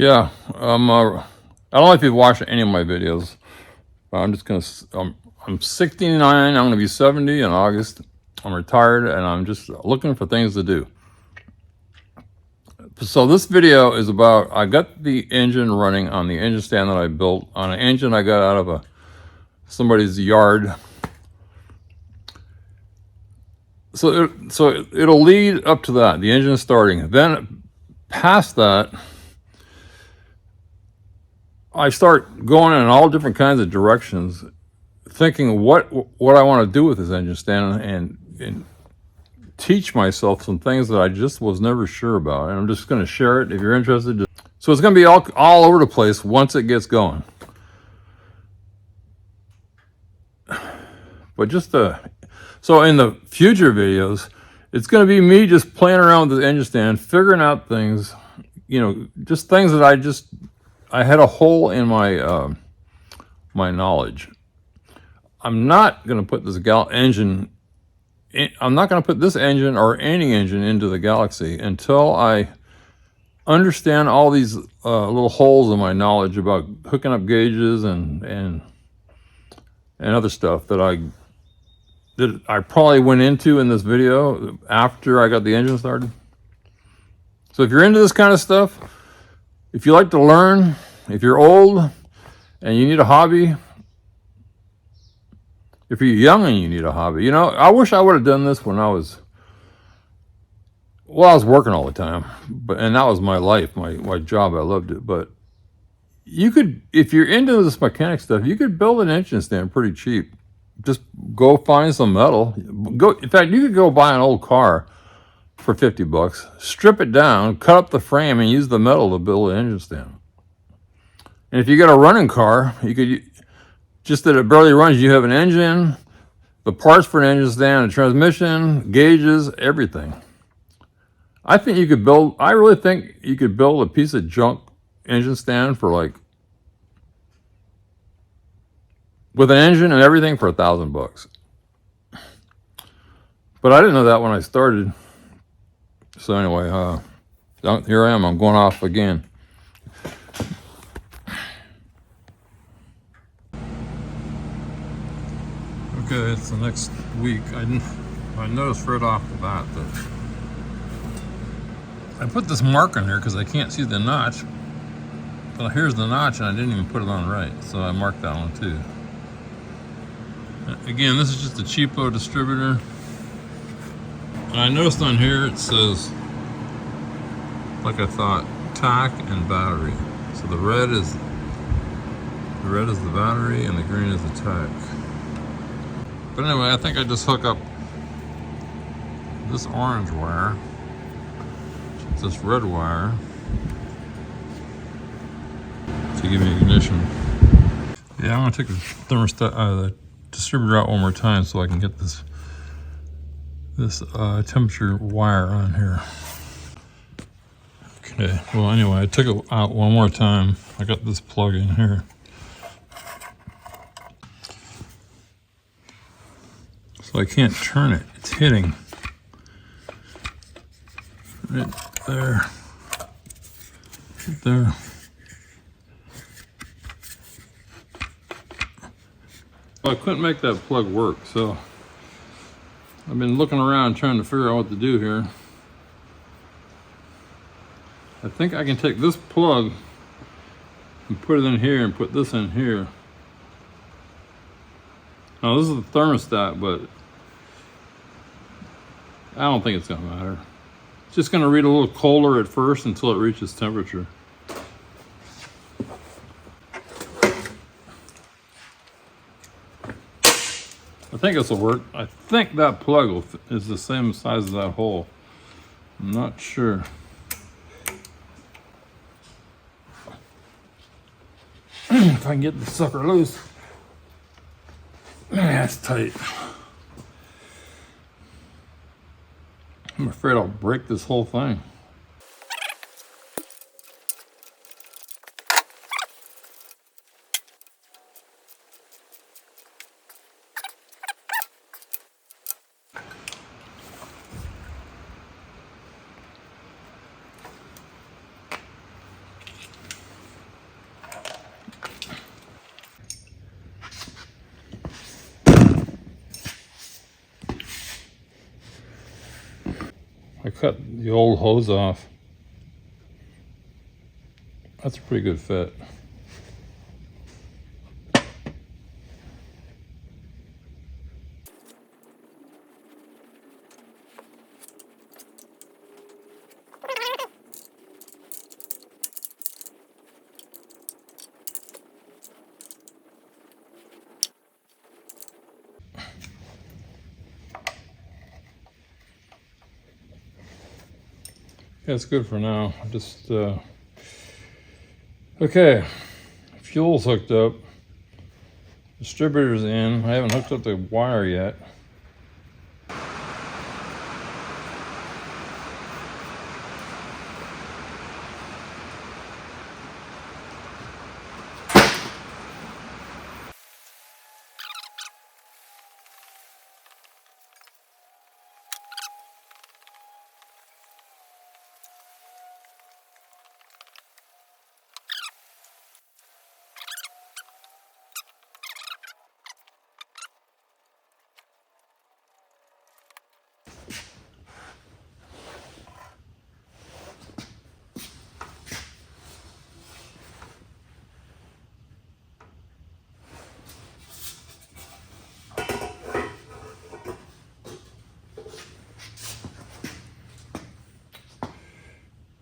Yeah, I don't know if you've watched any of my videos, but I'm just gonna. I'm 69. I'm gonna be 70 in August. I'm retired, and I'm just looking for things to do. So this video is about. I got the engine running on the engine stand that I built on an engine I got out of somebody's yard. So it'll lead up to that. The engine starting. Then past that, I start going in all different kinds of directions, thinking what I want to do with this engine stand and teach myself some things that I just was never sure about. And I'm just going to share it if you're interested. So it's going to be all over the place once it gets going. But so in the future videos, it's going to be me just playing around with the engine stand, figuring out things, just things that I had a hole in my my knowledge. I'm not going to put this engine. I'm not going to put this engine or any engine into the Galaxie until I understand all these little holes in my knowledge about hooking up gauges and other stuff that I probably went into in this video after I got the engine started. So if you're into this kind of stuff, if you like to learn, if you're old and you need a hobby, if you're young and you need a hobby, I wish I would have done this when I was working all the time, and that was my life, my job. I loved it. But you could, if you're into this mechanic stuff, you could build an engine stand pretty cheap. Just go find some metal. In fact, you could go buy an old car for $50, strip it down, cut up the frame, and use the metal to build an engine stand. And if you got a running car, you could, just that it barely runs, you have an engine, the parts for an engine stand, a transmission, gauges, everything. I really think you could build a piece of junk engine stand for with an engine and everything for $1,000. But I didn't know that when I started. So anyway, here I am. I'm going off again. Okay, it's the next week. I noticed right off the bat that I put this mark in here because I can't see the notch. Well, here's the notch, and I didn't even put it on right, so I marked that one too. Again, this is just a cheapo distributor. And I noticed on here it says, like I thought, tack and battery. So the red is the battery and the green is the tack. But anyway, I think I just hook up this orange wire, this red wire, to give me ignition. Yeah, I'm gonna take the thermostat, the distributor out one more time so I can get this temperature wire on here. Okay, well anyway, I took it out one more time. I got this plug in here. So I can't turn it, it's hitting right there, right there. Well, I couldn't make that plug work, so I've been looking around trying to figure out what to do here. I think I can take this plug and put it in here and put this in here. Now this is the thermostat, but I don't think it's gonna matter. It's just gonna read a little colder at first until it reaches temperature. I think this will work. I think that plug is the same size as that hole. I'm not sure. If I can get the sucker loose. That's tight. I'm afraid I'll break this whole thing. I cut the old hose off. That's a pretty good fit. Yeah, it's good for now. Just okay. Fuel's hooked up. Distributor's in. I haven't hooked up the wire yet.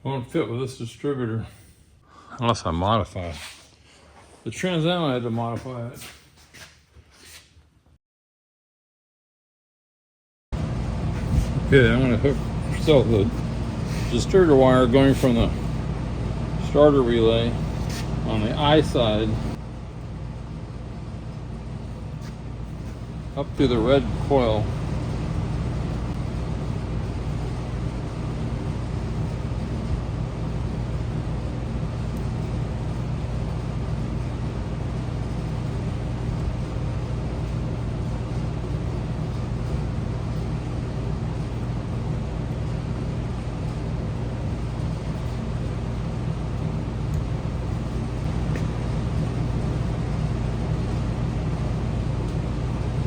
Won't fit with this distributor unless I modify it. The Trans Am, I had to modify it. Okay, I'm going to hook so the distributor wire going from the starter relay on the I side up to the red coil.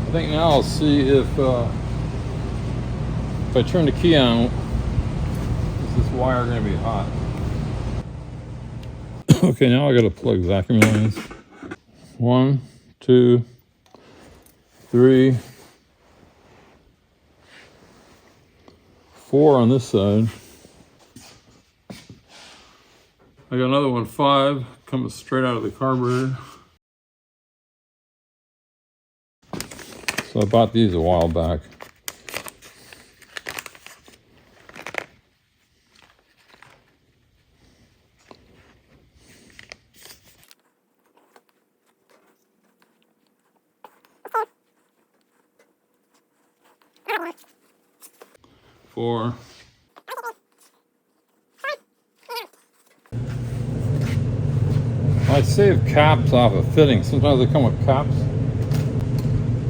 I think now I'll see if I turn the key on, is this wire going to be hot? Okay, now I got to plug vacuum lines. 1, 2, 3, 4 on this side. I got another one, 5, coming straight out of the carburetor. So I bought these a while back. Four. I save caps off of fittings. Sometimes they come with caps.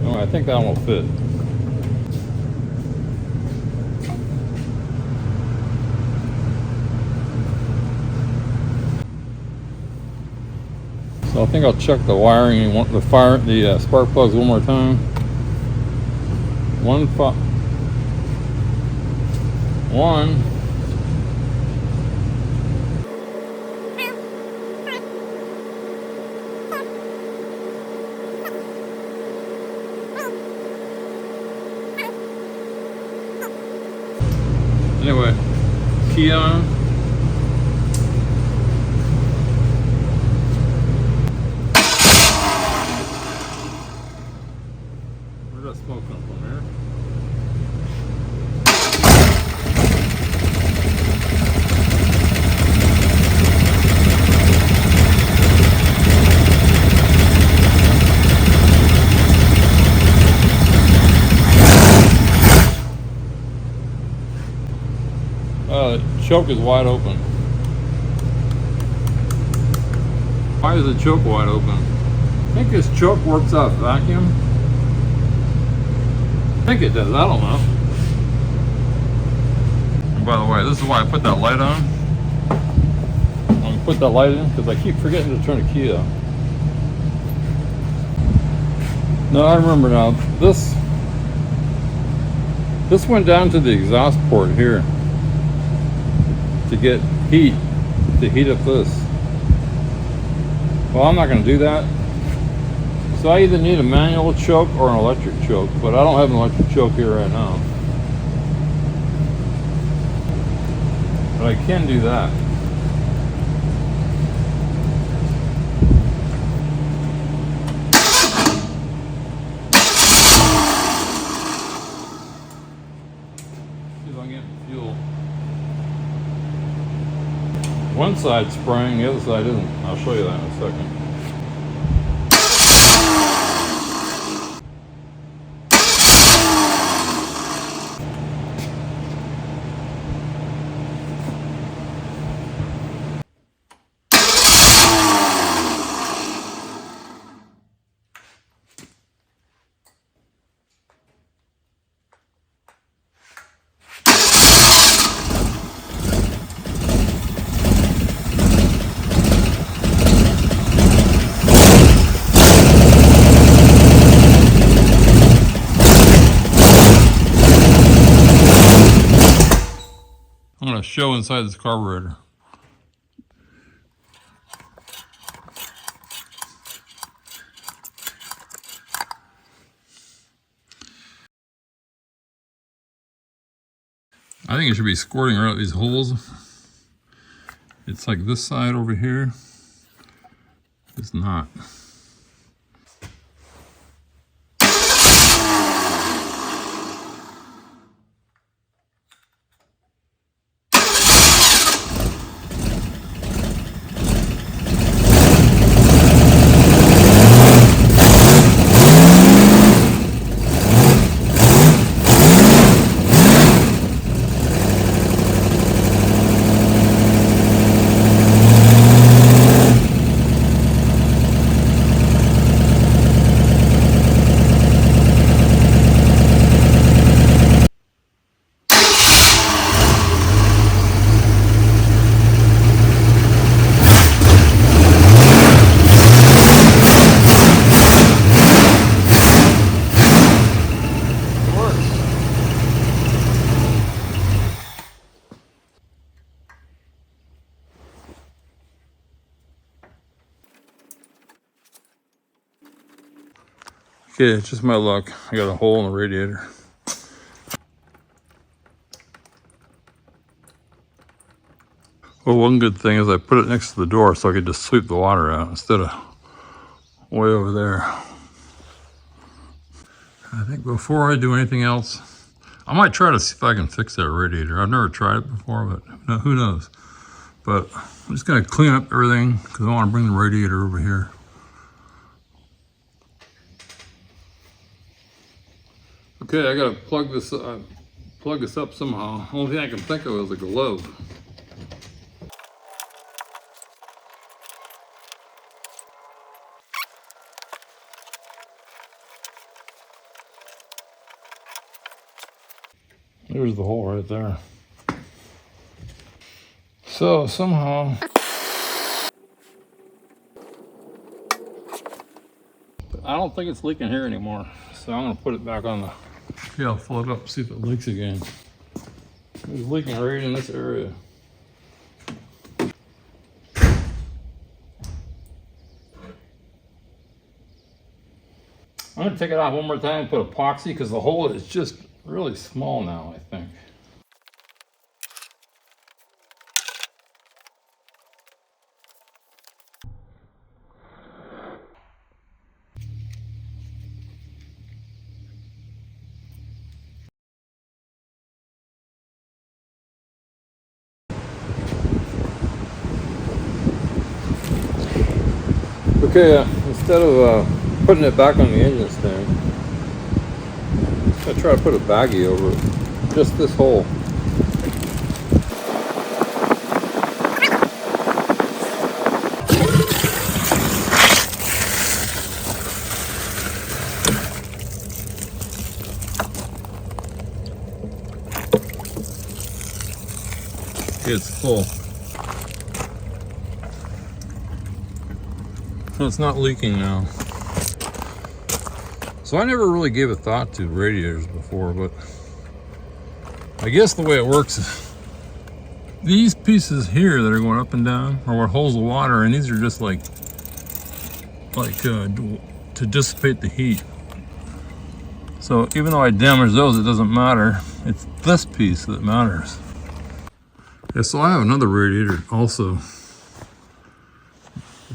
No, I think that one will fit. So I think I'll check the wiring and the spark plugs one more time. 1. Anyway, key on. Where's that smoke come from here? The choke is wide open. Why is the choke wide open? I think this choke works off vacuum. I think it does, I don't know. And by the way, this is why I put that light on. I'm gonna put that light in because I keep forgetting to turn the key off. No, I remember now. This went down to the exhaust port here. to get heat to heat up this. Well, I'm not going to do that. So I either need a manual choke or an electric choke, but I don't have an electric choke here right now. But I can do that. See if I can get fuel. One side's spraying, the other side isn't. I'll show you that in a second. I'm going to show inside this carburetor. I think it should be squirting right out these holes. It's like this side over here. It's not. Okay, it's just my luck. I got a hole in the radiator. Well, one good thing is I put it next to the door so I could just sweep the water out instead of way over there. I think before I do anything else, I might try to see if I can fix that radiator. I've never tried it before, but who knows. But I'm just gonna clean up everything because I want to bring the radiator over here. Okay, I gotta plug this up somehow. Only thing I can think of is a glove. There's the hole right there. So somehow, I don't think it's leaking here anymore. So I'm gonna put it back on the, okay, I'll fill it up, see if it leaks again. It's leaking right in this area. I'm gonna take it off one more time and put epoxy because the hole is just really small now, I think. Okay, instead of putting it back on the engine stand, I'm gonna try to put a baggie over it. Just this hole. It's full. So it's not leaking now. So I never really gave a thought to radiators before, but I guess the way it works these pieces here that are going up and down are what holds the water, and these are just like to dissipate the heat. So even though I damage those, it doesn't matter. It's this piece that matters. Yeah, so I have another radiator also.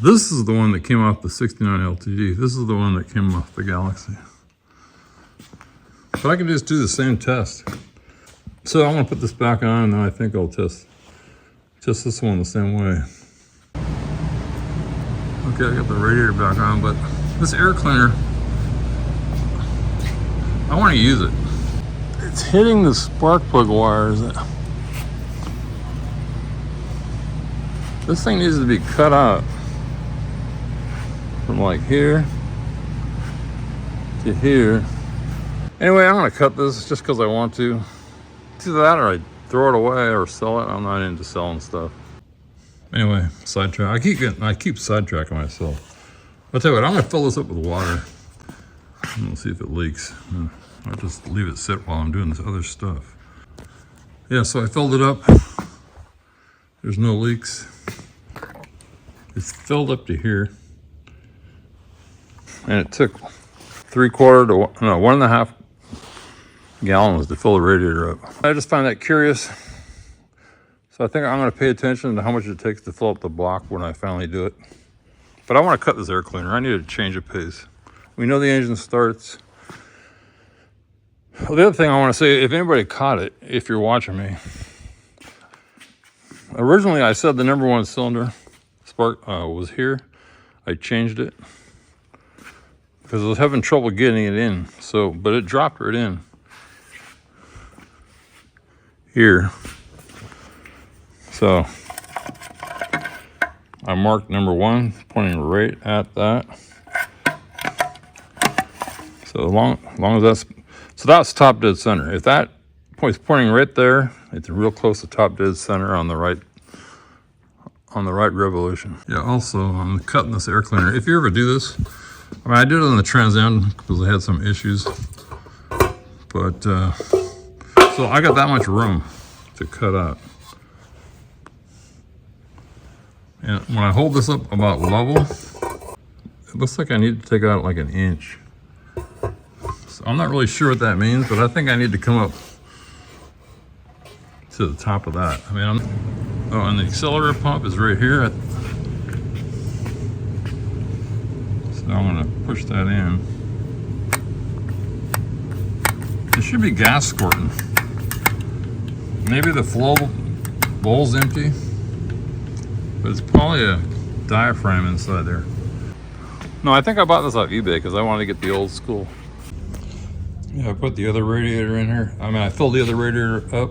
This is the one that came off the 69 LTD. This is the one that came off the Galaxie. But I can just do the same test. So I'm gonna put this back on, and then I think I'll test this one the same way. Okay, I got the radiator back on, but this air cleaner, I want to use it. It's hitting the spark plug wires. This thing needs to be cut out from like here to here. Anyway, I'm gonna cut this just because I want to. It's either that or I throw it away or sell it. I'm not into selling stuff. Anyway, sidetrack. I keep sidetracking myself. I'll tell you what, I'm gonna fill this up with water. I'm gonna see if it leaks. I'll just leave it sit while I'm doing this other stuff. Yeah, so I filled it up. There's no leaks. It's filled up to here. And it took 1.25 to 1.5 gallons to fill the radiator up. I just find that curious. So I think I'm gonna pay attention to how much it takes to fill up the block when I finally do it. But I wanna cut this air cleaner. I need to change of pace. We know the engine starts. Well, the other thing I wanna say, if anybody caught it, if you're watching me, originally I said the number 1 cylinder spark was here. I changed it because I was having trouble getting it in. So, but it dropped right in here. So I marked number 1, pointing right at that. So long as that's top dead center. If that point's pointing right there, it's real close to top dead center on the right revolution. Yeah, also I'm cutting this air cleaner. If you ever do this, I mean, I did it on the Trans Am because I had some issues. But so I got that much room to cut out. And when I hold this up about level, it looks like I need to take out like 1 inch. So I'm not really sure what that means, but I think I need to come up to the top of that. I mean, and the accelerator pump is right here. So I'm gonna push that in. It should be gas squirting. Maybe the flow bowl's empty, but it's probably a diaphragm inside there. No, I think I bought this off eBay because I wanted to get the old school. Yeah, I put the other radiator in here. I mean, I filled the other radiator up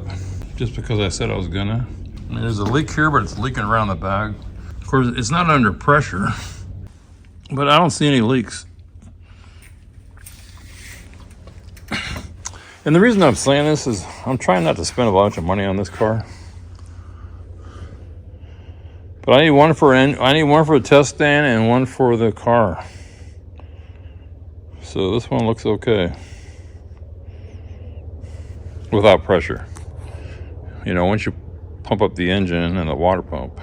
just because I said I was gonna. And there's a leak here, but it's leaking around the bag. Of course, it's not under pressure, but I don't see any leaks. And the reason I'm saying this is I'm trying not to spend a bunch of money on this car. But I need one for the test stand and one for the car. So this one looks okay. Without pressure. You know, once you pump up the engine and the water pump.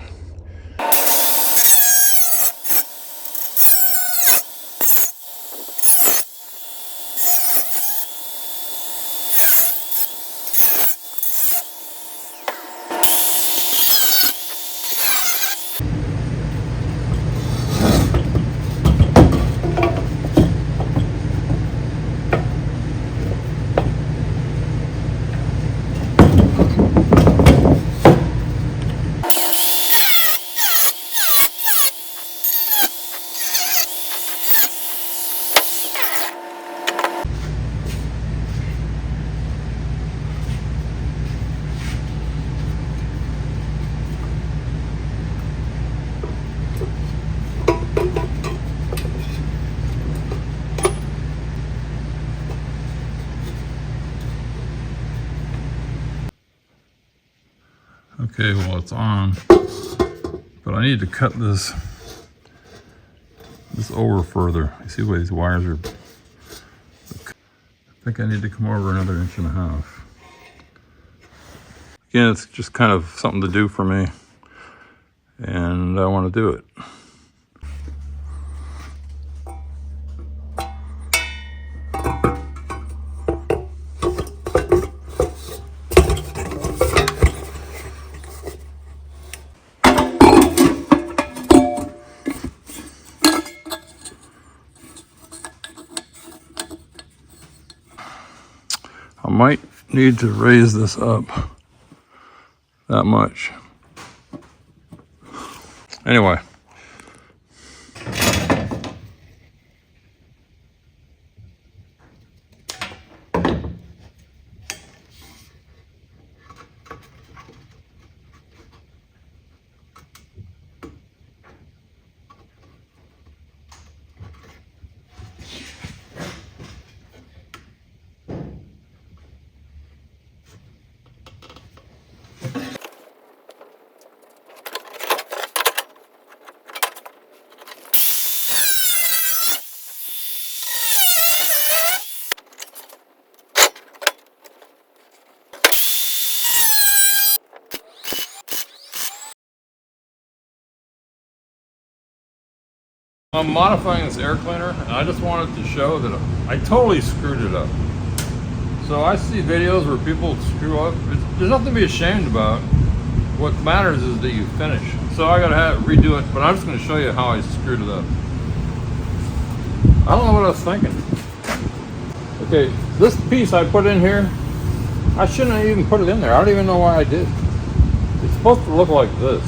Okay, well, it's on, but I need to cut this over further. You see the way these wires are? I think I need to come over another 1.5 inches. Again, it's just kind of something to do for me, and I want to do it. I might need to raise this up that much. Anyway. I'm modifying this air cleaner, and I just wanted to show that I totally screwed it up. So I see videos where people screw up. There's nothing to be ashamed about. What matters is that you finish. So I gotta redo it, but I'm just gonna show you how I screwed it up. I don't know what I was thinking. Okay, this piece I put in here, I shouldn't have even put it in there. I don't even know why I did. It's supposed to look like this.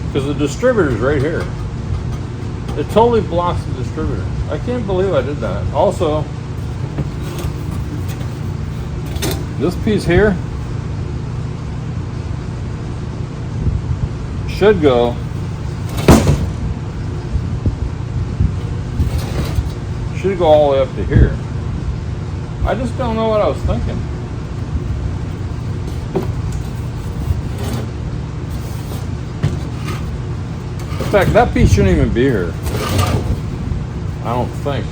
Because the distributor's right here. It totally blocks the distributor. I can't believe I did that. Also, this piece here should go all the way up to here. I just don't know what I was thinking. In fact, that piece shouldn't even be here. I don't think.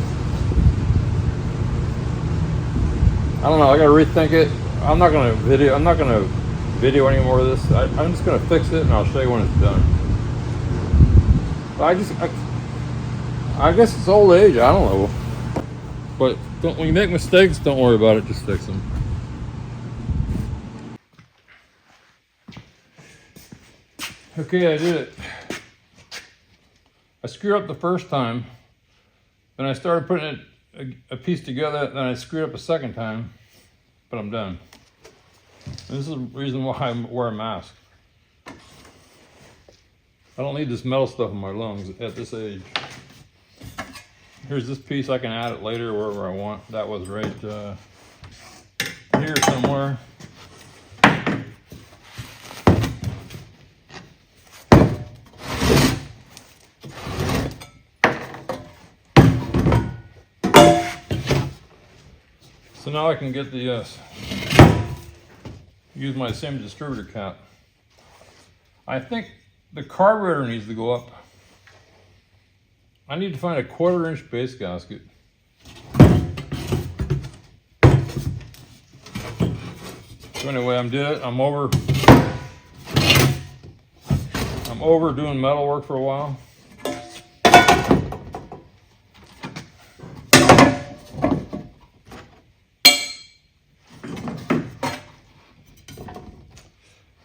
I don't know. I gotta rethink it. I'm not gonna video any more of this. I'm just gonna fix it, and I'll show you when it's done. But I guess it's old age. I don't know. But when you make mistakes, don't worry about it. Just fix them. Okay, I did it. I screwed up the first time, then I started putting a piece together, then I screwed up a second time, but I'm done. And this is the reason why I wear a mask. I don't need this metal stuff in my lungs at this age. Here's this piece, I can add it later wherever I want. That was right here somewhere. So now I can get the, use my same distributor cap. I think the carburetor needs to go up. I need to find a 1/4 inch base gasket. So anyway, I'm over doing metal work for a while.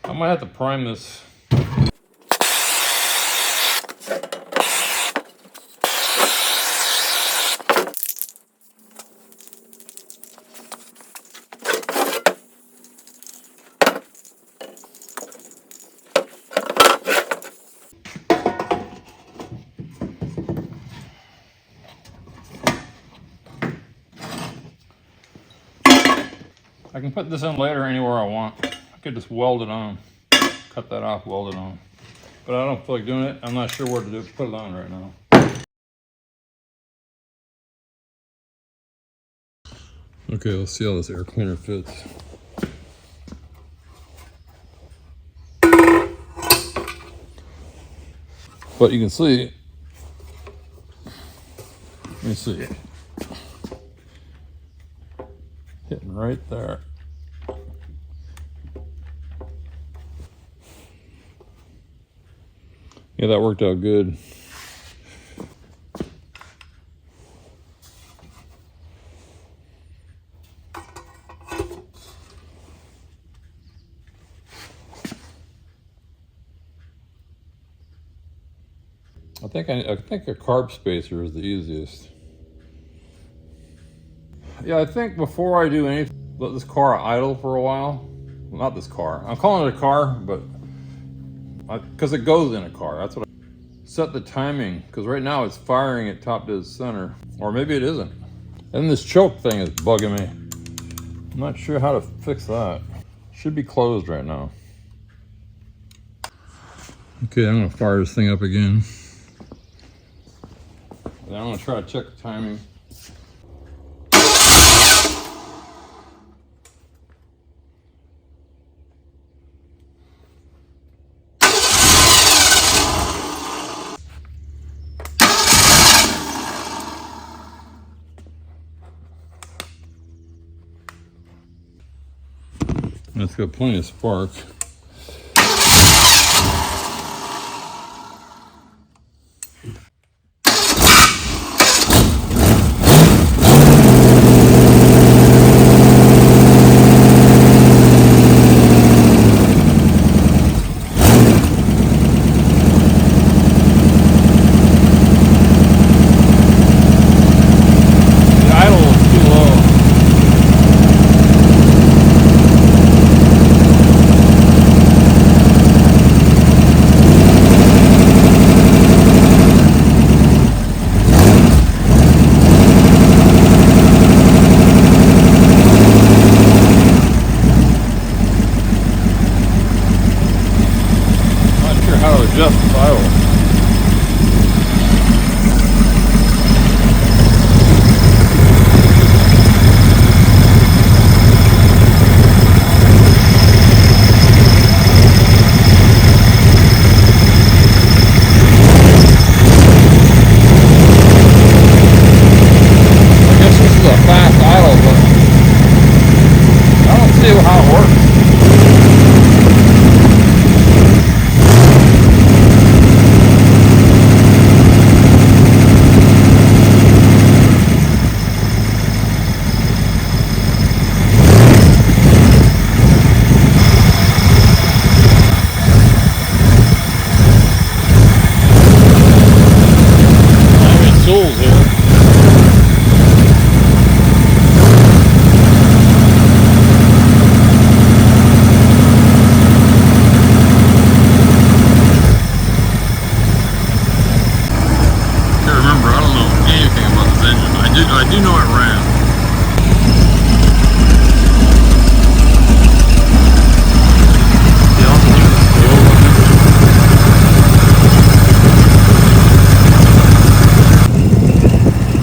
I might have to prime this. I can put this in later anywhere I want. I could just weld it on. Cut that off, weld it on. But I don't feel like doing it. I'm not sure where to put it on right now. Okay, let's see how this air cleaner fits. But you can see, let me see, hitting right there. Yeah, that worked out good. I think a carb spacer is the easiest. Yeah, I think before I do anything, let this car idle for a while. Well, not this car. I'm calling it a car, but because it goes in a car. That's what I set the timing, because right now it's firing at top dead center, or maybe it isn't. And this choke thing is bugging me. I'm not sure how to fix that. Should be closed right now. Okay, I'm gonna fire this thing up again. And I'm gonna try to check the timing. It's got plenty of spark. Just the idle. I guess this is a fast idle, but I don't see how it works. I do know it ran.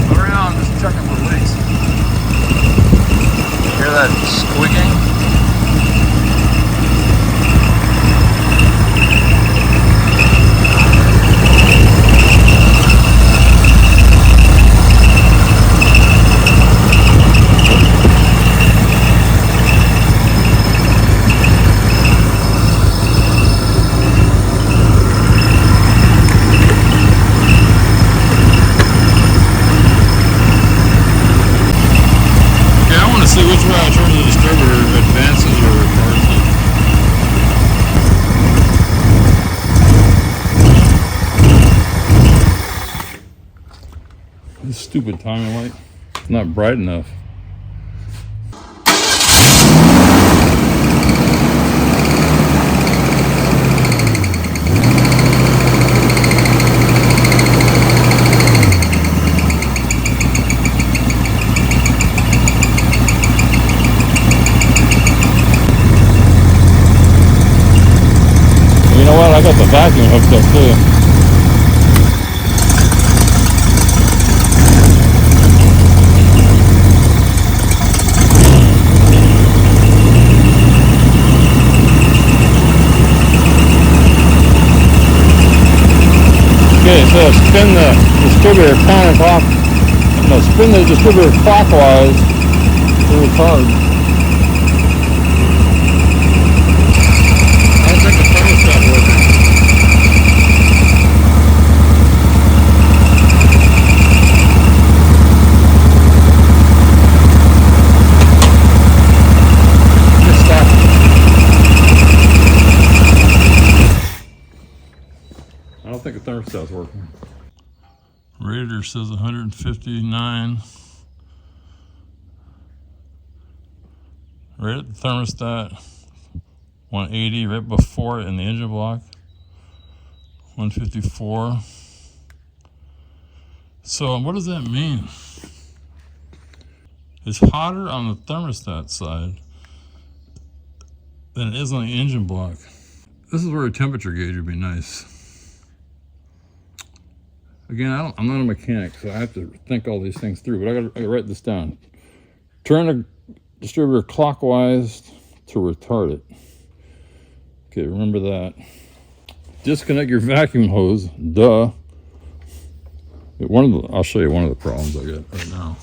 So right now I'm just checking for leaks. Hear that squeaking? See which way I turn the distributor advances or retards it. This stupid timing light, it's not bright enough. I got the vacuum hooked up too. Okay, so spin the distributor counterclock. No, spin the distributor clockwise to retard. I don't think the thermostat working. thermostat's working. Radiator says 159. Right at the thermostat, 180 right before it in the engine block, 154. So what does that mean? It's hotter on the thermostat side than it is on the engine block. This is where a temperature gauge would be nice. Again, I'm not a mechanic, so I have to think all these things through, but I gotta write this down. Turn the distributor clockwise to retard it. Okay, remember that. Disconnect your vacuum hose. Duh. I'll show you one of the problems I get right now.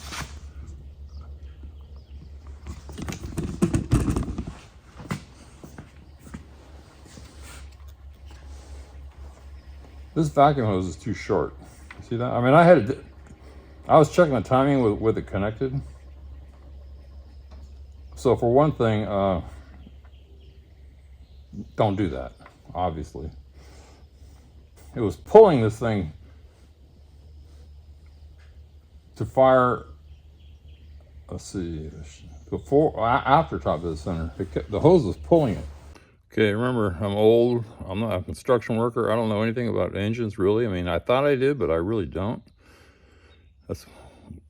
This vacuum hose is too short. See that? I mean, I was checking the timing with it connected. So for one thing, don't do that, obviously. It was pulling this thing to fire, let's see, after top of the center. The hose was pulling it. Okay, remember, I'm old, I'm not a construction worker, I don't know anything about engines really. I mean, I thought I did, but I really don't. That's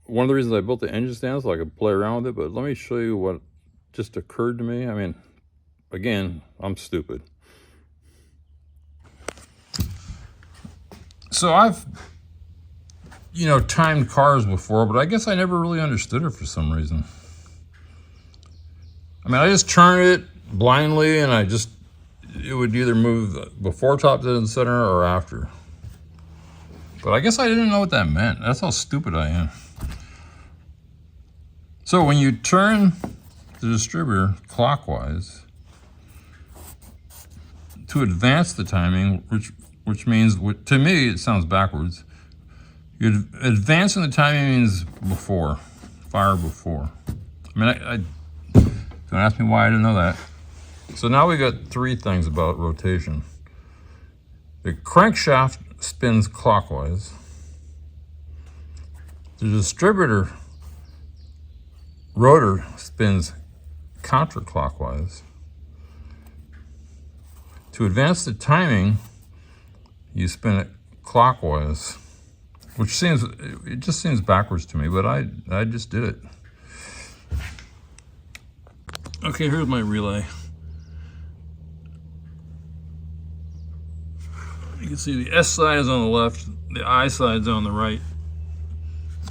one of the reasons I built the engine stand, so I could play around with it, but let me show you what just occurred to me. I mean, again, I'm stupid. So I've, timed cars before, but I guess I never really understood it for some reason. I mean, I just turned it blindly and it would either move before top dead in center or after. But I guess I didn't know what that meant. That's how stupid I am. So when you turn the distributor clockwise to advance the timing, which means, to me, it sounds backwards. Advancing the timing means before, fire before. I mean, don't ask me why I didn't know that. So now we got three things about rotation. The crankshaft spins clockwise. The distributor rotor spins counterclockwise. To advance the timing, you spin it clockwise, which just seems backwards to me, but I just did it. Okay, here's my relay. You can see the S side is on the left, the I side is on the right.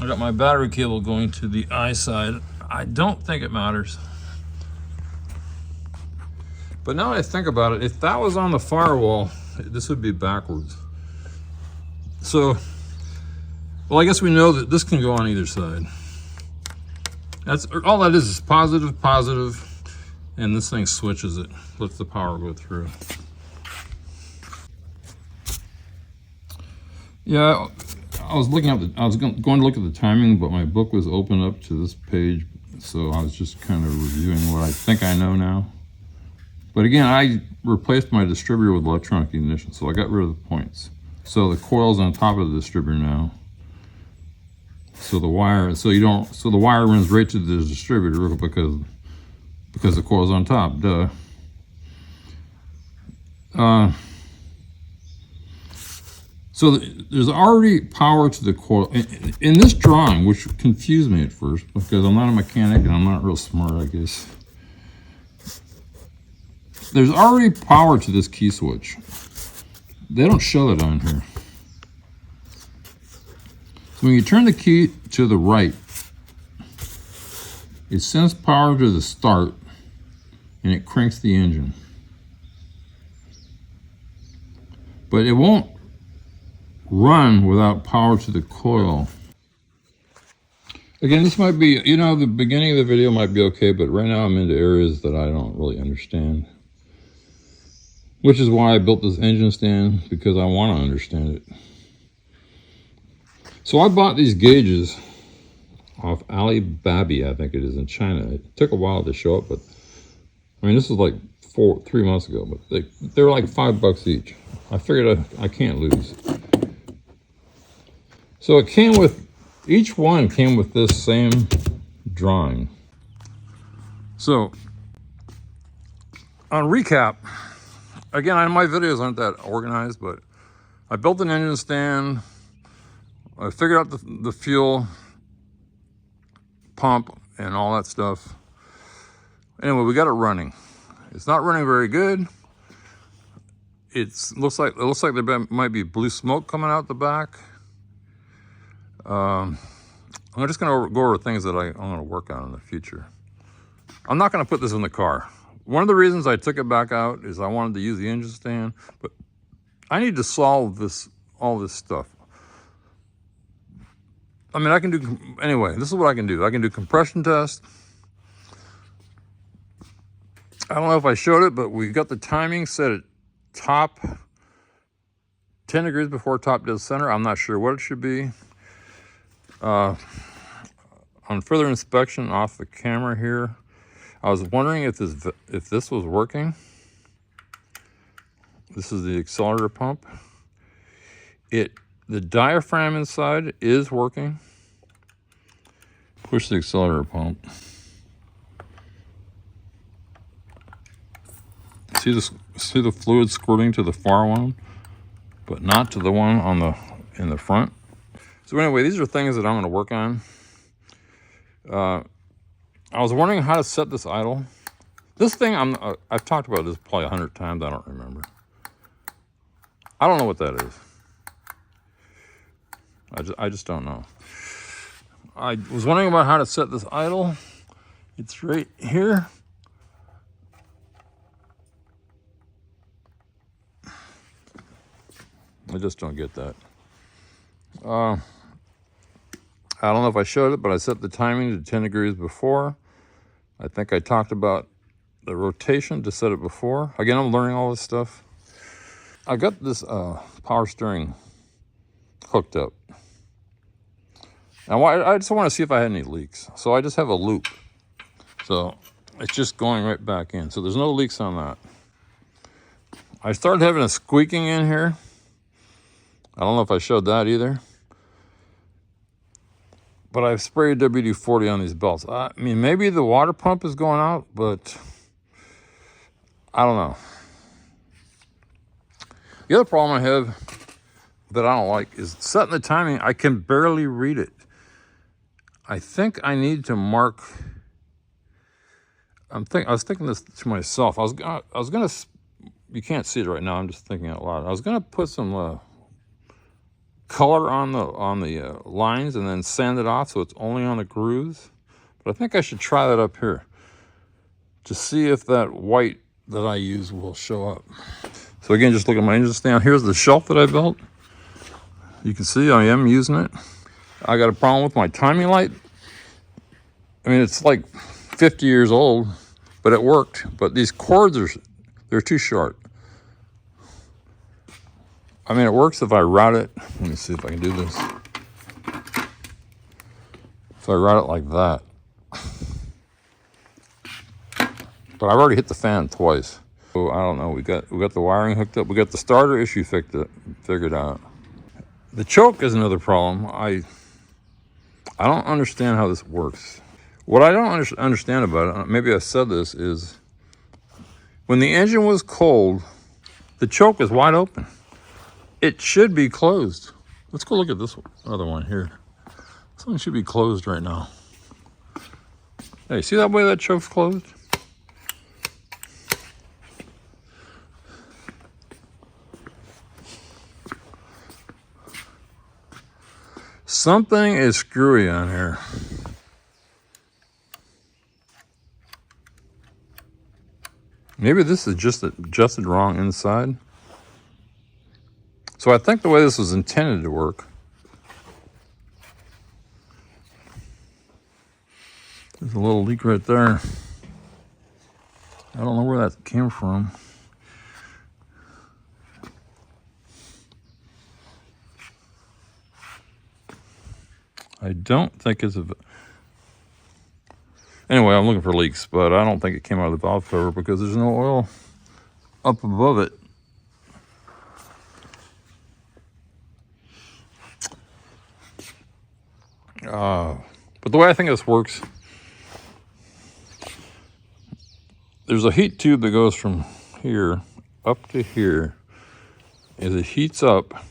I got my battery cable going to the I side. I don't think it matters. But now that I think about it, if that was on the firewall, this would be backwards. So, well, I guess we know that this can go on either side. That's all that is positive, positive, and this thing switches it, lets the power go through. Yeah, I was going to look at the timing, but my book was open up to this page, so I was just kind of reviewing what I think I know now. But again, I replaced my distributor with electronic ignition, so I got rid of the points. So the coil's on top of the distributor now. So the wire, so the wire runs right to the distributor because the coil's on top. Duh. So there's already power to the coil. In this drawing, which confused me at first, because I'm not a mechanic and I'm not real smart, I guess. There's already power to this key switch. They don't show it on here. So when you turn the key to the right, it sends power to the start and it cranks the engine. But it won't run without power to the coil. Again, this might be, the beginning of the video might be okay, but right now I'm into areas that I don't really understand. Which is why I built this engine stand, because I want to understand it. So I bought these gauges off Alibaba, I think it is, in China. It took a while to show up, but I mean, this is like 3 months ago, but they were like $5 each. I figured I can't lose. So it came with, each one came with this same drawing. So on recap, again, my videos aren't that organized, but I built an engine stand. I figured out the fuel pump and all that stuff. Anyway, we got it running. It's not running very good. It looks like there might be blue smoke coming out the back. I'm just going to go over things that I'm going to work on in the future. I'm not going to put this in the car. One of the reasons I took it back out is I wanted to use the engine stand, but I need to solve all this stuff. I mean, I can do, anyway, this is what I can do. I can do compression test. I don't know if I showed it, but we got the timing set at top 10 degrees before top dead center. I'm not sure what it should be. On further inspection off the camera here, I was wondering if this was working. This is the accelerator pump. The diaphragm inside is working. Push the accelerator pump. See the fluid squirting to the far one, but not to the one in the front. So anyway, these are things that I'm going to work on. I was wondering how to set this idle. This thing, I've talked about this probably 100 times. I don't remember. I don't know what that is. I just don't know. I was wondering about how to set this idle. It's right here. I just don't get that. I don't know if I showed it, but I set the timing to 10 degrees before. I think I talked about the rotation to set it before. Again, I'm learning all this stuff. I got this power steering hooked up. Now, I just want to see if I had any leaks. So I just have a loop. So it's just going right back in. So there's no leaks on that. I started having a squeaking in here. I don't know if I showed that either. But I've sprayed WD-40 on these belts. I mean, maybe the water pump is going out, but I don't know. The other problem I have that I don't like is setting the timing. I can barely read it. I think I need to mark. I was thinking this to myself. I was gonna. You can't see it right now. I'm just thinking out loud. I was gonna put some color on the lines and then sand it off so it's only on the grooves. But I think I should try that up here to see if that white that I use will show up. So again, just look at my engine stand. Here's the shelf that I built. You can see I am using it. I got a problem with my timing light. I mean, it's like 50 years old, but it worked. But these cords they're too short. I mean, it works if I route it. Let me see if I can do this. If I route it like that. But I've already hit the fan twice. So I don't know. We got the wiring hooked up. We got the starter issue figured out. The choke is another problem. I don't understand how this works. What I don't understand about it, maybe I said this, is when the engine was cold, the choke is wide open. It should be closed. Let's go look at this other one here. This one should be closed right now. Hey, see that way that choke's closed? Something is screwy on here. Maybe this is just adjusted wrong inside. So I think the way this was intended to work. There's a little leak right there. I don't know where that came from. I don't think it's anyway, I'm looking for leaks, but I don't think it came out of the valve cover because there's no oil up above it. But the way I think this works, there's a heat tube that goes from here up to here. As it heats up,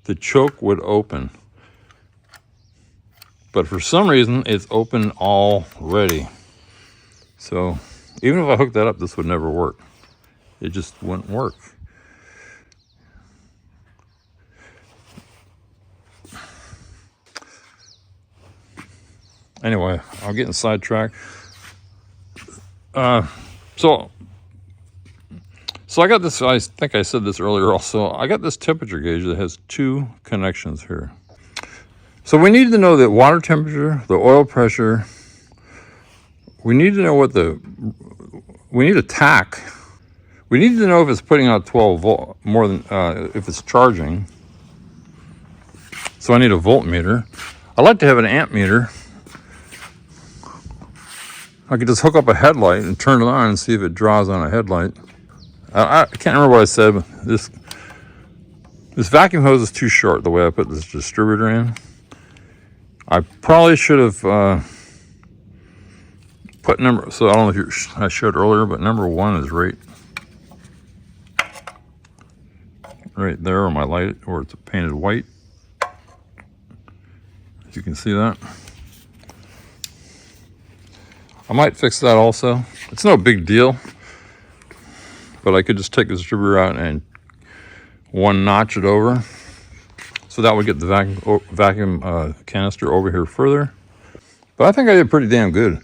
the choke would open. But for some reason, it's open already. So even if I hooked that up, this would never work. It just wouldn't work. Anyway, I'm getting sidetracked. So I got this, I think I said this earlier also, I got this temperature gauge that has two connections here. So we need to know the water temperature, the oil pressure. We need to know we need a tach. We need to know if it's putting out 12 volt, more than, if it's charging. So I need a voltmeter. I like to have an amp meter. I could just hook up a headlight and turn it on and see if it draws on a headlight. I can't remember what I said, but this vacuum hose is too short the way I put this distributor in. I probably should have put number, so I don't know if I showed earlier, but number 1 is right there on my light, or it's painted white. If you can see that. I might fix that also. It's no big deal, but I could just take the distributor out and one notch it over. So that would get the vacuum canister over here further. But I think I did pretty damn good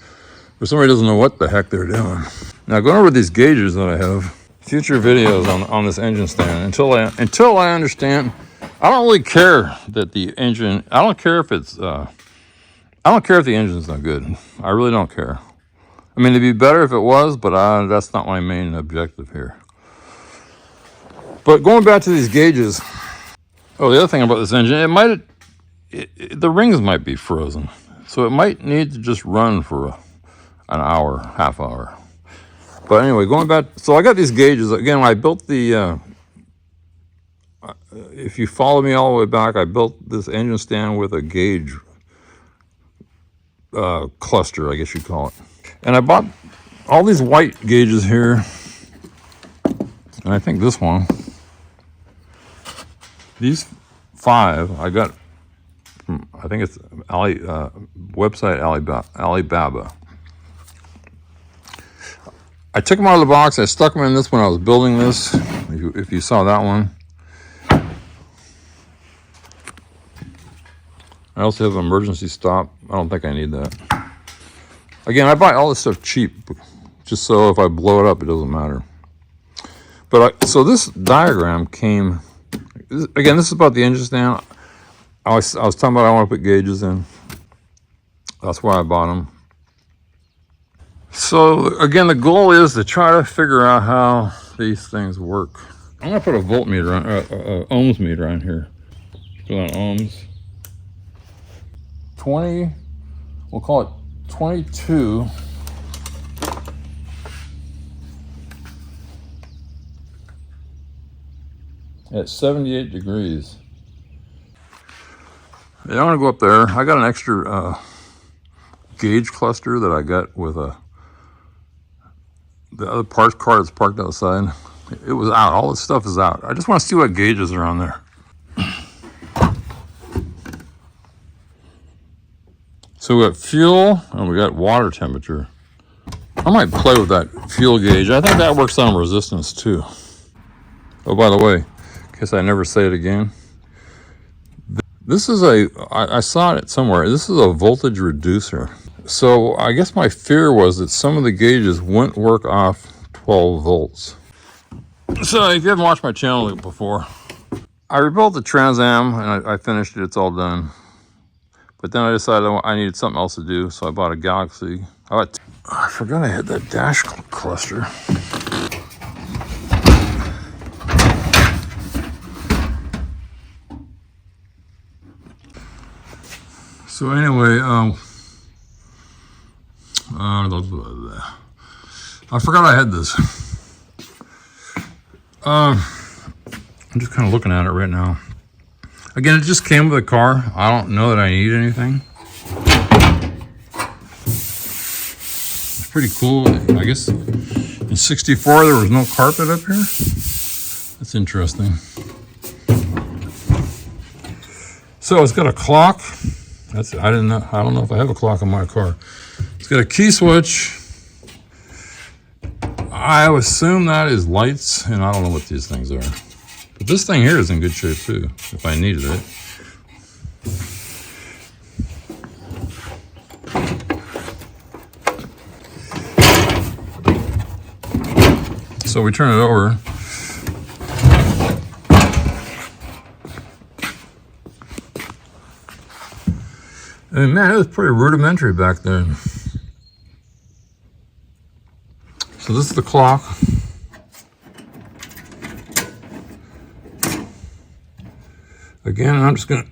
for somebody who doesn't know what the heck they're doing. Now going over these gauges that I have, future videos on this engine stand, until I understand. I don't really care that the engine, I don't care if the engine's not good. I really don't care. I mean, it'd be better if it was, but that's not my main objective here. But going back to these gauges, oh, the other thing about this engine, the rings might be frozen. So it might need to just run for an hour, half hour. But anyway, going back, so I got these gauges. Again, I built if you follow me all the way back, I built this engine stand with a gauge cluster, I guess you'd call it. And I bought all these white gauges here. And I think this one, these 5, I got from, I think it's website Alibaba. I took them out of the box. I stuck them in this when I was building this, if you saw that one. I also have an emergency stop. I don't think I need that. Again, I buy all this stuff cheap, just so if I blow it up, it doesn't matter. But so this diagram came, again, this is about the engine stand. I was talking about I want to put gauges in. That's why I bought them. So again, the goal is to try to figure out how these things work. I'm gonna put a voltmeter on, ohms meter on here. Put on ohms. 20, we'll call it 22. At 78 degrees. Yeah, I'm gonna go up there. I got an extra gauge cluster that I got with the other parts car that's parked outside. It was out. All this stuff is out. I just want to see what gauges are on there. So we got fuel and we got water temperature. I might play with that fuel gauge. I think that works on resistance too. Oh, by the way, in case I never say it again, this is I saw it somewhere. This is a voltage reducer. So I guess my fear was that some of the gauges wouldn't work off 12 volts. So if you haven't watched my channel before, I rebuilt the Trans Am and I finished it. It's all done. But then I decided I needed something else to do, so I bought a Galaxie. I forgot I had that dash cluster. So anyway, I forgot I had this. I'm just kind of looking at it right now. Again, it just came with the car. I don't know that I need anything. pretty cool. I guess in '64 there was no carpet up here. That's interesting. So it's got a clock. I don't know if I have a clock in my car. It's got a key switch. I would assume that is lights, and I don't know what these things are. But this thing here is in good shape too, if I needed it. So we turn it over. And man, it was pretty rudimentary back then. So this is the clock. Again, I'm just gonna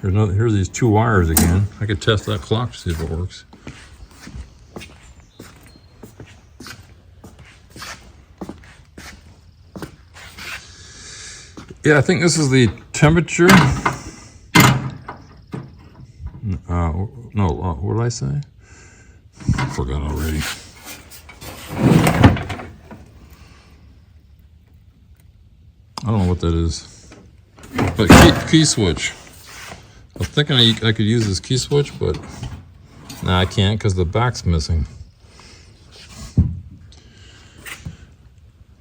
here's these two wires again. I could test that clock to see if it works. Yeah, I think this is the temperature. What did I say? I forgot already. I don't know what that is. But key switch. I was thinking I could use this key switch, but nah, I can't because the back's missing.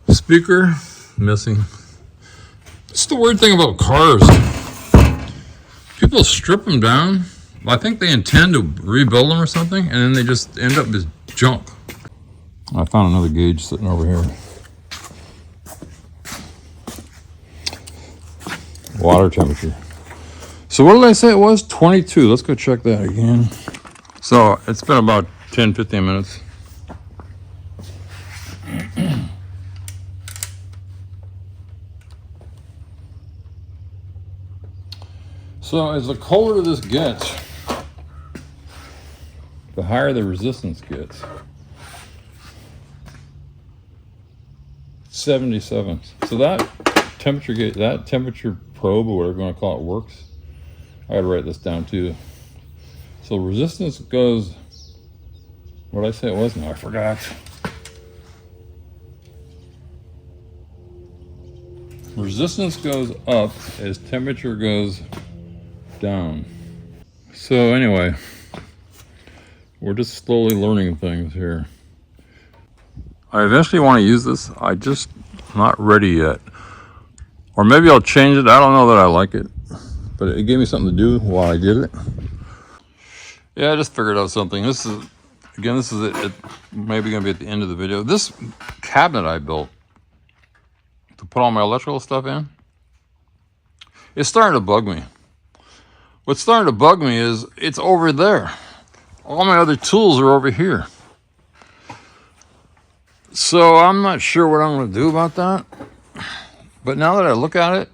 Speaker, missing. It's the weird thing about cars. People strip them down. I think they intend to rebuild them or something, and then they just end up as junk. I found another gauge sitting over here. Water temperature. So what did I say it was? 22. Let's go check that again. So it's been about 10-15 minutes. So as the colder this gets, the higher the resistance gets. 77. So that temperature probe, or whatever you want to call it, works. I gotta write this down too. So resistance goes, what did I say it was now? I forgot. Resistance goes up as temperature goes down. So anyway, we're just slowly learning things here. I eventually want to use this. I just not ready yet. Or maybe I'll change it. I don't know that I like it, but it gave me something to do while I did it. Yeah, I just figured out something. This is it maybe gonna be at the end of the video. This cabinet I built to put all my electrical stuff in, it's starting to bug me. What's starting to bug me is it's over there. All my other tools are over here. So I'm not sure what I'm going to do about that. But now that I look at it,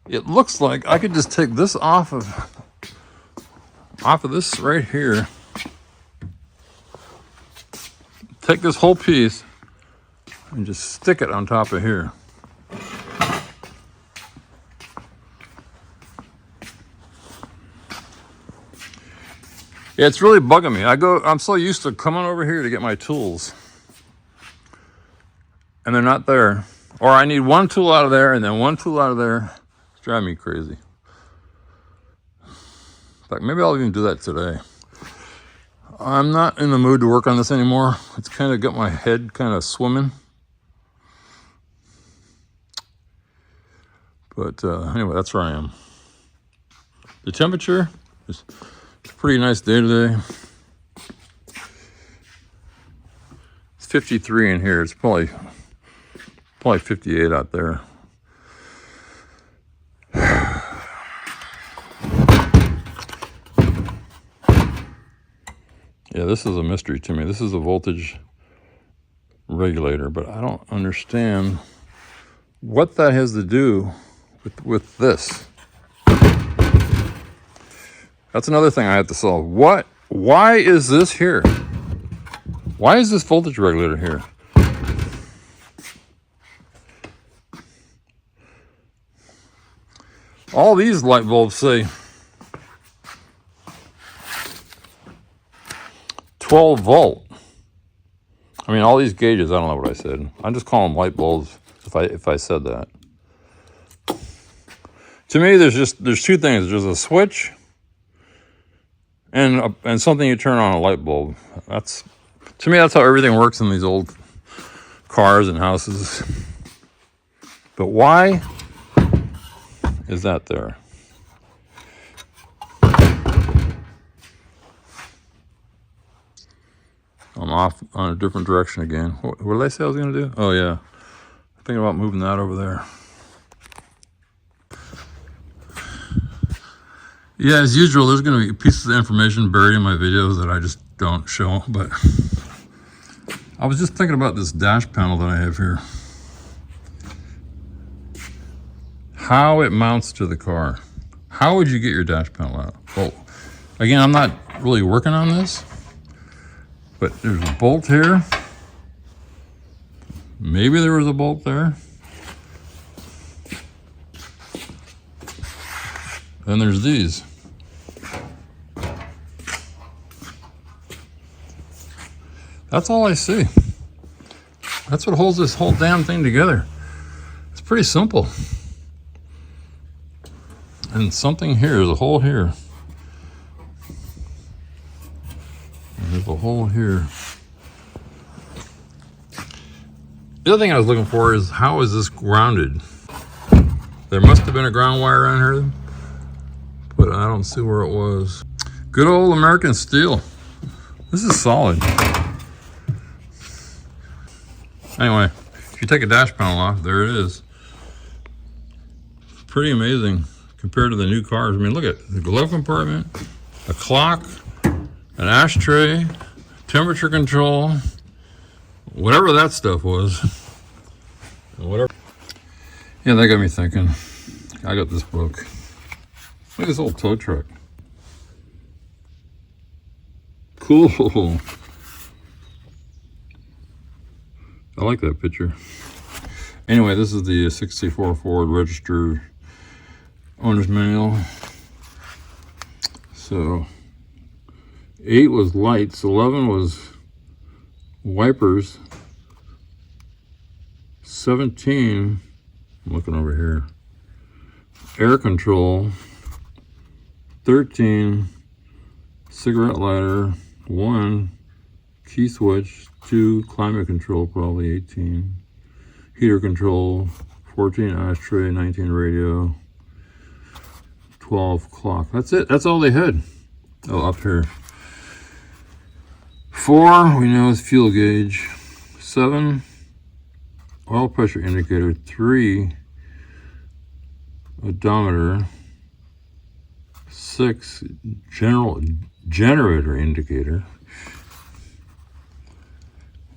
it looks like I could just take this off of this right here. Take this whole piece and just stick it on top of here. Yeah, it's really bugging me. I'm so used to coming over here to get my tools, and they're not there. Or I need one tool out of there and then one tool out of there. It's driving me crazy. In fact, maybe I'll even do that today. I'm not in the mood to work on this anymore. It's kind of got my head kind of swimming. But anyway, that's where I am. The temperature is a pretty nice day today. It's 53 in here. It's probably 58 out there. Yeah, this is a mystery to me. This is a voltage regulator, but I don't understand what that has to do with this. That's another thing I have to solve. Why is this here? Why is this voltage regulator here? All these light bulbs say 12 volt. I mean, all these gauges, I don't know what I said. I'm just calling them light bulbs if I said that. To me, there's two things. There's a switch and something you turn on, a light bulb. To me, that's how everything works in these old cars and houses. But why is that there? I'm off on a different direction again. What did I say I was going to do? Oh, yeah. I'm thinking about moving that over there. Yeah, as usual, there's going to be pieces of information buried in my videos that I just don't show. But I was just thinking about this dash panel that I have here. How it mounts to the car. How would you get your dash panel out? Well, again, I'm not really working on this. But there's a bolt here. Maybe there was a bolt there. Then there's these. That's all I see. That's what holds this whole damn thing together. It's pretty simple. And something here, there's a hole here. There's a hole here. The other thing I was looking for is, how is this grounded? There must have been a ground wire on here, but I don't see where it was. Good old American steel. This is solid. Anyway, if you take a dash panel off, there it is. Pretty amazing compared to the new cars. I mean, look at the glove compartment, a clock, an ashtray, temperature control, whatever that stuff was. Whatever. Yeah, that got me thinking. I got this book. Look at this old tow truck. Cool. I like that picture. Anyway, this is the 64 Ford registered owner's manual. So 8 was lights, 11 was wipers, 17, I'm looking over here, air control, 13, cigarette lighter, 1, key switch, 2, climate control, probably 18, heater control, 14, ashtray, 19, radio, 12, clock. That's it. That's all they had. Oh, up here. 4, we know, is fuel gauge. 7, oil pressure indicator. 3, odometer. 6, generator indicator,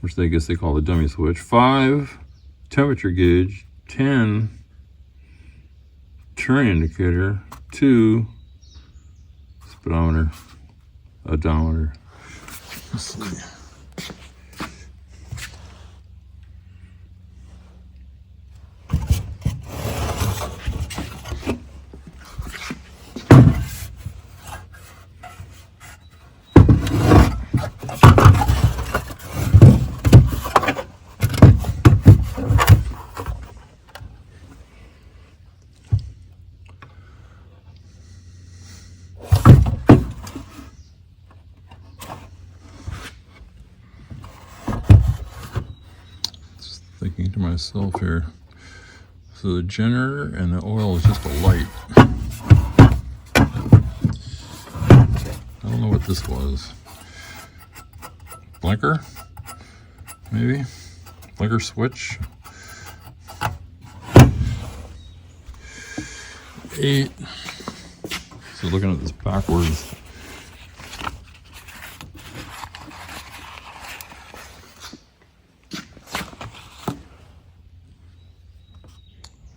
which I guess they call the dummy switch. 5, temperature gauge. 10, turn indicator. 2, speedometer, odometer. Let's see. Thinking to myself here, so the generator and the oil is just a light. I don't know what this was. Blinker, maybe? Blinker switch. 8. So looking at this backwards.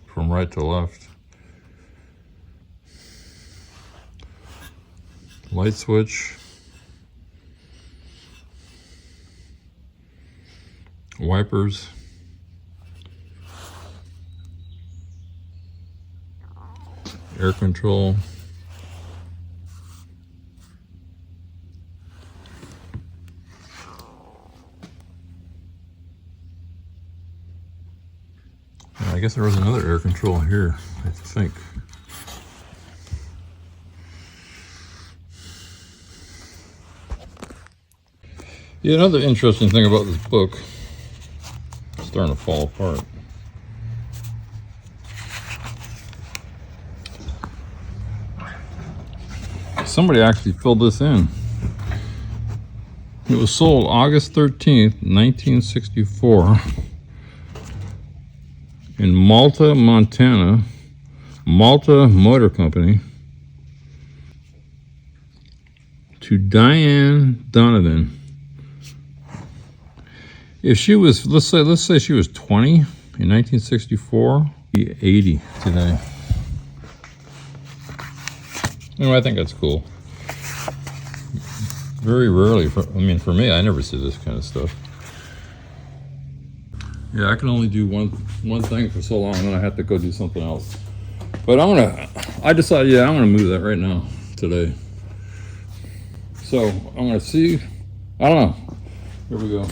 From right to left. Light switch. Wipers. Air control. I guess there was another air control here, I think. Yeah, another interesting thing about this book, it's starting to fall apart. Somebody actually filled this in. It was sold August 13th, 1964 in Malta, Montana, Malta Motor Company, to Diane Donovan. If she was, let's say she was 20 in 1964, be 80 today. Anyway, I think that's cool. Very rarely, for me, I never see this kind of stuff. Yeah, I can only do one thing for so long, and then I have to go do something else. But I decided, yeah, I'm gonna move that right now, today. So I'm gonna see, I don't know. Here we go.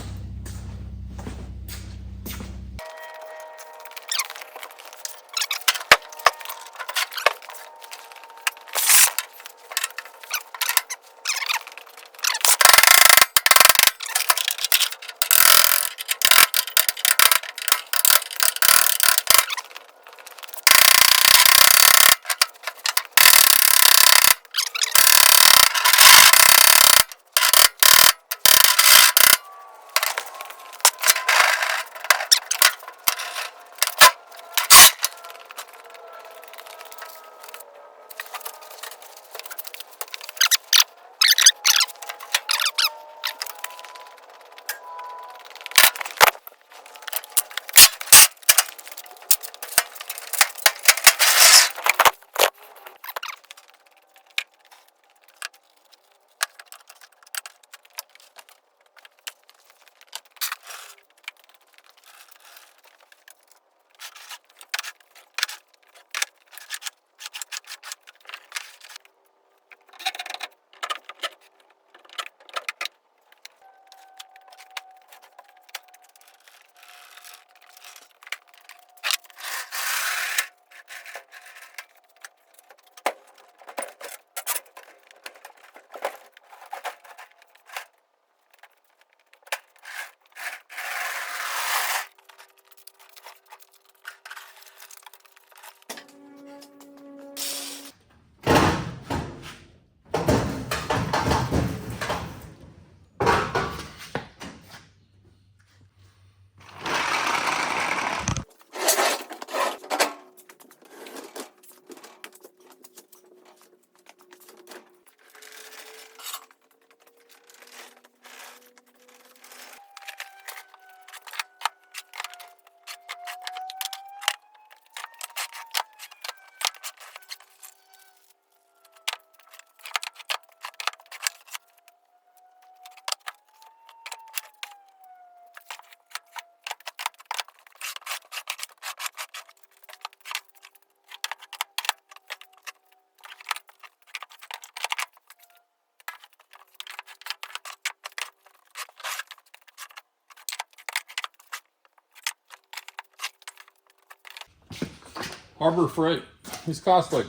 Harbor Freight. These cost like,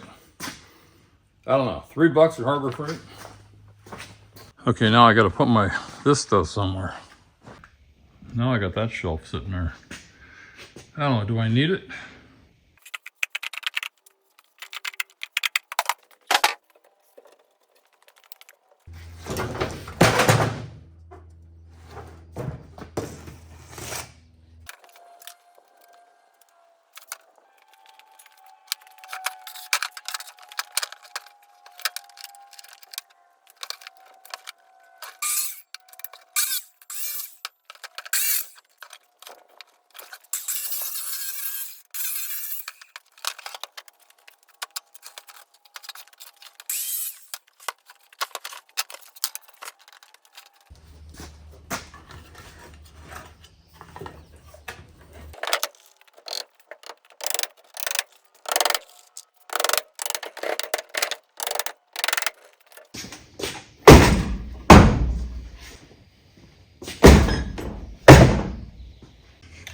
I don't know, $3 at Harbor Freight. Okay, now I gotta put this stuff somewhere. Now I got that shelf sitting there. I don't know, do I need it?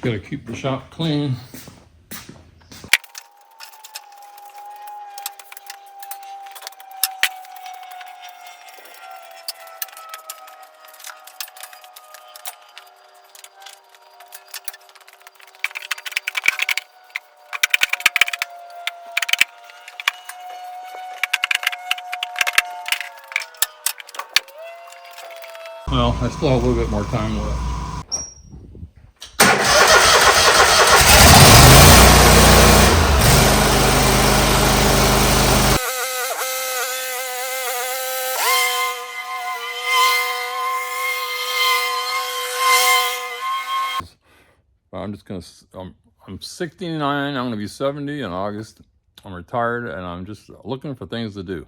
Gotta keep the shop clean. Well, I still have a little bit more time left. I'm just gonna. I'm 69. I'm gonna be 70 in August. I'm retired, and I'm just looking for things to do.